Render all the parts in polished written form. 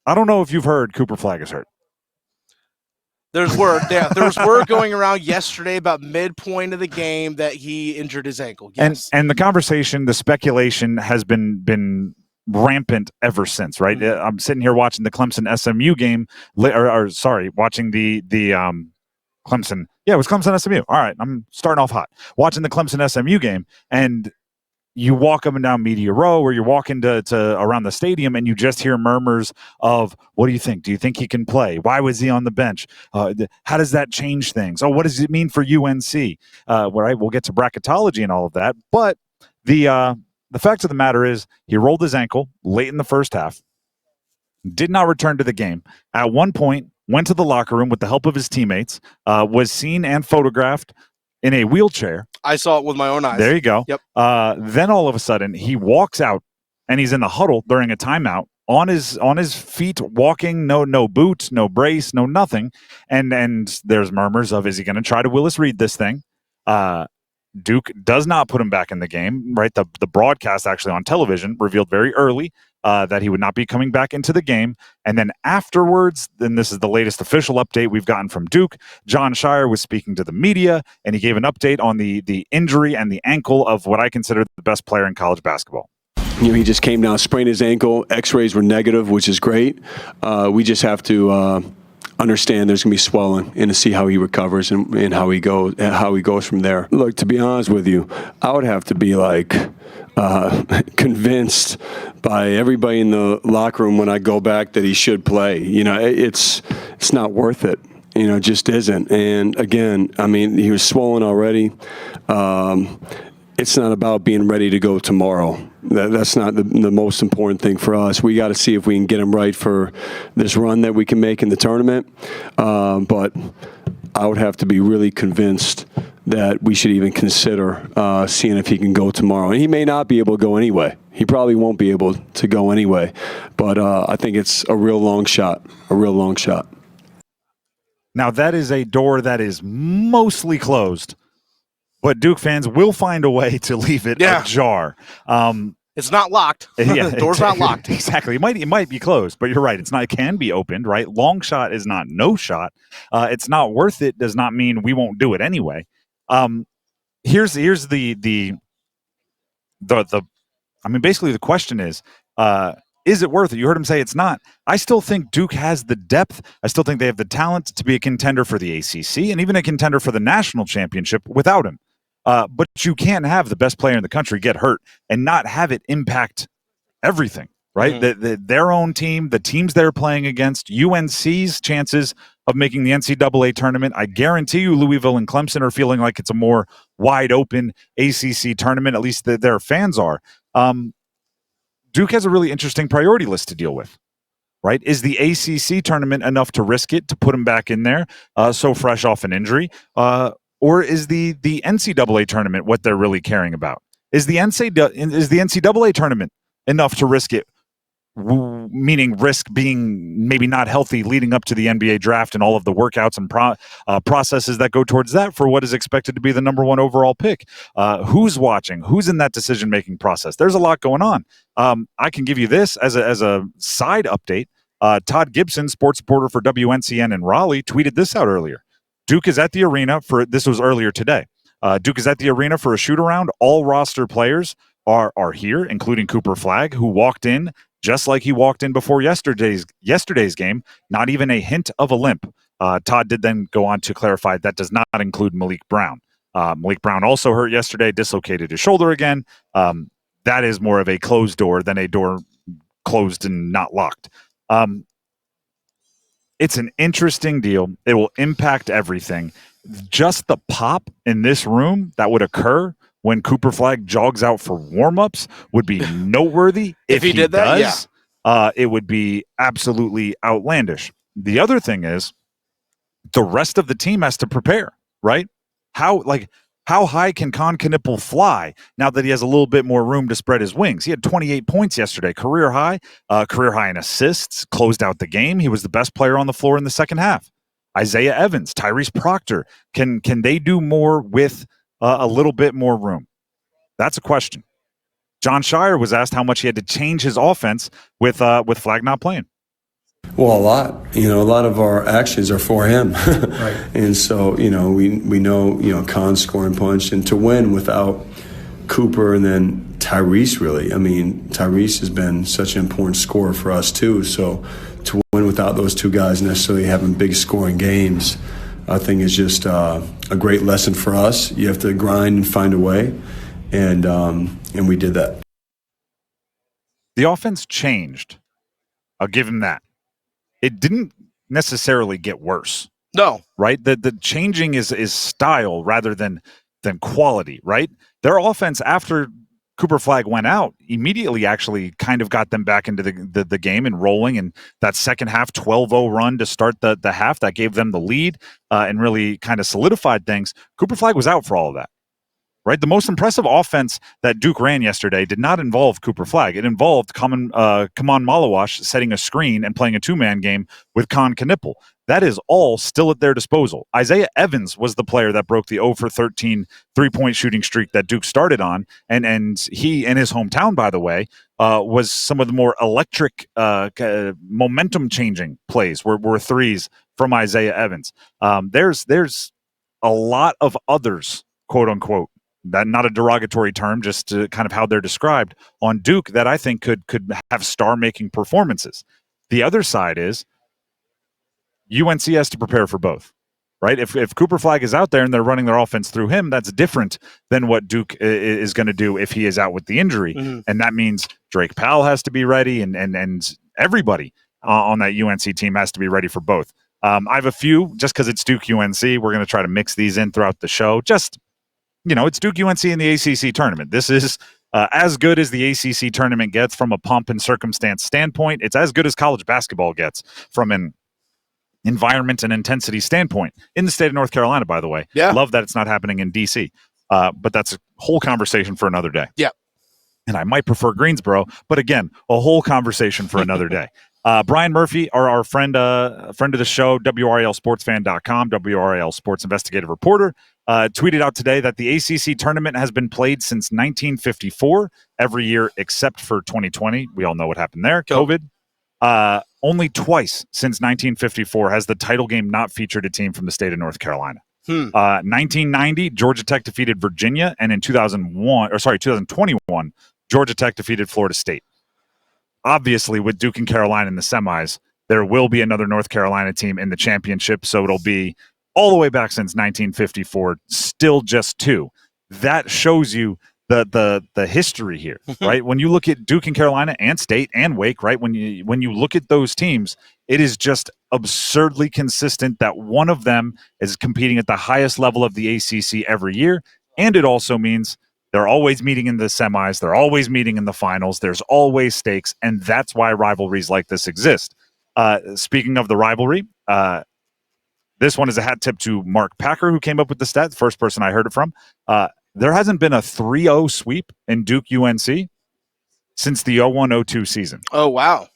I don't know if you've heard Cooper Flagg is hurt. There's word. Yeah, there was word going around yesterday about midpoint of the game that he injured his ankle. Yes. And the conversation, the speculation has been rampant ever since, right? Mm-hmm. I'm sitting here watching the Clemson SMU game, watching the Clemson. Yeah, it was Clemson SMU. All right, I'm starting off hot. Watching the Clemson SMU game, and you walk up and down Media Row, or you're walking to around the stadium, and you just hear murmurs of, what do you think? Do you think he can play? Why was he on the bench? How does that change things? Oh, what does it mean for UNC? Right, we'll get to bracketology and all of that. But the fact of the matter is, he rolled his ankle late in the first half, did not return to the game. At one point, went to the locker room with the help of his teammates, was seen and photographed in a wheelchair. I saw it with my own eyes. There you go. Yep. Then all of a sudden he walks out and he's in the huddle during a timeout on his feet, walking, no boots, no brace, no nothing. And there's murmurs of, is he going to try to Willis Reed this thing? Duke does not put him back in the game, right? The broadcast actually on television revealed very early that he would not be coming back into the game. And then afterwards, then this is the latest official update we've gotten from Duke. John Shire was speaking to the media, and he gave an update on the injury and the ankle of what I consider the best player in college basketball. He just came down, sprained his ankle. X-rays were negative, which is great. We just have to understand there's going to be swelling and to see how he recovers and how he goes from there. Look, to be honest with you, I would have to be convinced by everybody in the locker room when I go back that he should play. It's not worth it. It just isn't. And again, I mean, he was swollen already. It's not about being ready to go tomorrow. That's not the most important thing for us. We got to see if we can get him right for this run that we can make in the tournament. But I would have to be really convinced that we should even consider seeing if he can go tomorrow. And he may not be able to go anyway. He probably won't be able to go anyway. But I think it's a real long shot. Now, that is a door that is mostly closed, but Duke fans will find a way to leave it ajar. It's not locked. Yeah, the door's not locked. Exactly. It might be closed, but you're right. It's not. It can be opened, right? Long shot is not no shot. It's not worth it does not mean we won't do it anyway. Here's the I mean, basically the question is it worth it? You heard him say it's not. I still think Duke has the depth. I still think they have the talent to be a contender for the ACC and even a contender for the national championship without him. But you can't have the best player in the country get hurt and not have it impact everything, right? Mm-hmm. Their own team, the teams they're playing against, UNC's chances of making the NCAA tournament. I guarantee you Louisville and Clemson are feeling like it's a more wide open ACC tournament, at least their fans are. Duke has a really interesting priority list to deal with, right? Is the ACC tournament enough to risk it, to put him back in there so fresh off an injury? Or is the NCAA tournament what they're really caring about? Is the NCAA tournament enough to risk it? Meaning risk being maybe not healthy leading up to the NBA draft and all of the workouts and processes that go towards that for what is expected to be the number one overall pick. Who's watching? Who's in that decision-making process? There's a lot going on. I can give you this as a side update. Todd Gibson, sports reporter for WNCN in Raleigh, tweeted this out earlier. Duke is at the arena this was earlier today. Duke is at the arena for a shoot-around. All roster players are here, including Cooper Flagg, who walked in just like he walked in before yesterday's game, not even a hint of a limp. Todd did then go on to clarify that does not include Malik Brown. Malik Brown also hurt yesterday, dislocated his shoulder again. That is more of a closed door than a door closed and not locked. It's an interesting deal. It will impact everything. Just the pop in this room that would occur when Cooper Flagg jogs out for warm-ups would be noteworthy. If he did that, it would be absolutely outlandish. The other thing is the rest of the team has to prepare, right? How high can Con Knipple fly now that he has a little bit more room to spread his wings? He had 28 points yesterday, career high in assists, closed out the game. He was the best player on the floor in the second half. Isaiah Evans, Tyrese Proctor, can they do more with a little bit more room? That's a question. John Shire was asked how much he had to change his offense with Flagg not playing. Well, a lot. A lot of our actions are for him. Right. And so, we know, Khan's scoring punch. And to win without Cooper and then Tyrese, really. I mean, Tyrese has been such an important scorer for us, too. So to win without those two guys necessarily having big scoring games, I think is just a great lesson for us. You have to grind and find a way. And we did that. The offense changed. I'll give him that. It didn't necessarily get worse. No. Right? The changing is style rather than quality, right? Their offense after Cooper Flagg went out immediately actually kind of got them back into the game and rolling, and that second half 12-0 run to start the half that gave them the lead and really kind of solidified things. Cooper Flagg was out for all of that. Right, the most impressive offense that Duke ran yesterday did not involve Cooper Flagg. It involved Kaman Malawash setting a screen and playing a two-man game with Khan Knipple. That is all still at their disposal. Isaiah Evans was the player that broke the 0 for 13 three-point shooting streak that Duke started on, and he, in his hometown, by the way, was some of the more electric, momentum-changing plays were threes from Isaiah Evans. There's a lot of others, quote-unquote, that not a derogatory term, just to kind of how they're described on Duke that I think could have star-making performances. The other side is UNC has to prepare for both, right? If Cooper Flagg is out there and they're running their offense through him, that's different than what Duke is going to do if he is out with the injury. Mm-hmm. And that means Drake Powell has to be ready and everybody on that UNC team has to be ready for both. I have a few, just because it's Duke-UNC, we're going to try to mix these in throughout the show. Just, it's Duke-UNC in the ACC tournament. This is as good as the ACC tournament gets from a pomp and circumstance standpoint. It's as good as college basketball gets from an environment and intensity standpoint in the state of North Carolina, by the way. Yeah. Love that it's not happening in D.C., but that's a whole conversation for another day. Yeah. And I might prefer Greensboro, but again, a whole conversation for another day. Brian Murphy, our friend of the show, WRALSportsFan.com, WRAL Sports Investigative Reporter, tweeted out today that the ACC tournament has been played since 1954, every year except for 2020. We all know what happened there, COVID. Only twice since 1954 has the title game not featured a team from the state of North Carolina. 1990, Georgia Tech defeated Virginia, and in 2021, Georgia Tech defeated Florida State. Obviously, with Duke and Carolina in the semis, there will be another North Carolina team in the championship, so it'll be all the way back since 1954, still just two. That shows you the history here, right? When you look at Duke and Carolina and State and Wake, right? When you look at those teams, it is just absurdly consistent that one of them is competing at the highest level of the ACC every year, and it also means they're always meeting in the semis. They're always meeting in the finals. There's always stakes, and that's why rivalries like this exist. Speaking of the rivalry, this one is a hat tip to Mark Packer, who came up with the stat, the first person I heard it from. There hasn't been a 3-0 sweep in Duke-UNC since the 01-02 season. Oh, wow.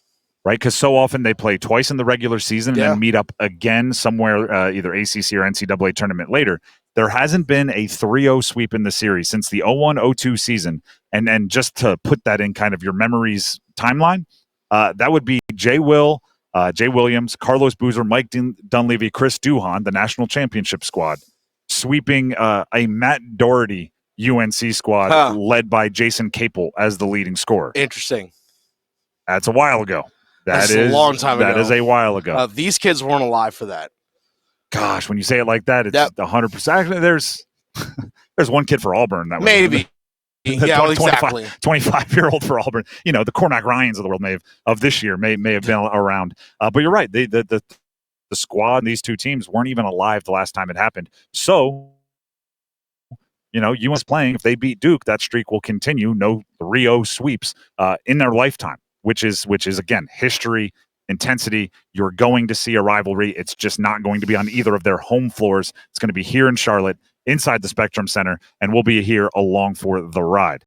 Right, because so often they play twice in the regular season and then meet up again somewhere, either ACC or NCAA tournament later. There hasn't been a 3-0 sweep in the series since the 01-02 season. And just to put that in kind of your memories timeline, that would be Jay Williams, Carlos Boozer, Mike Dunleavy, Chris Duhon, the national championship squad, sweeping a Matt Doherty UNC squad led by Jason Capel as the leading scorer. Interesting. That's a while ago. That's a long time ago. That is a while ago. These kids weren't alive for that. Gosh, when you say it like that, it's 100%. Actually, there's one kid for Auburn that was maybe. Yeah, exactly. 25-year-old for Auburn. The Cormac Ryans of the world may have been around. But you're right. The squad and these two teams weren't even alive the last time it happened. So, UNC playing, if they beat Duke, that streak will continue. No 3-0 sweeps in their lifetime, which is again, history, intensity. You're going to see a rivalry. It's just not going to be on either of their home floors. It's going to be here in Charlotte, inside the Spectrum Center, and we'll be here along for the ride.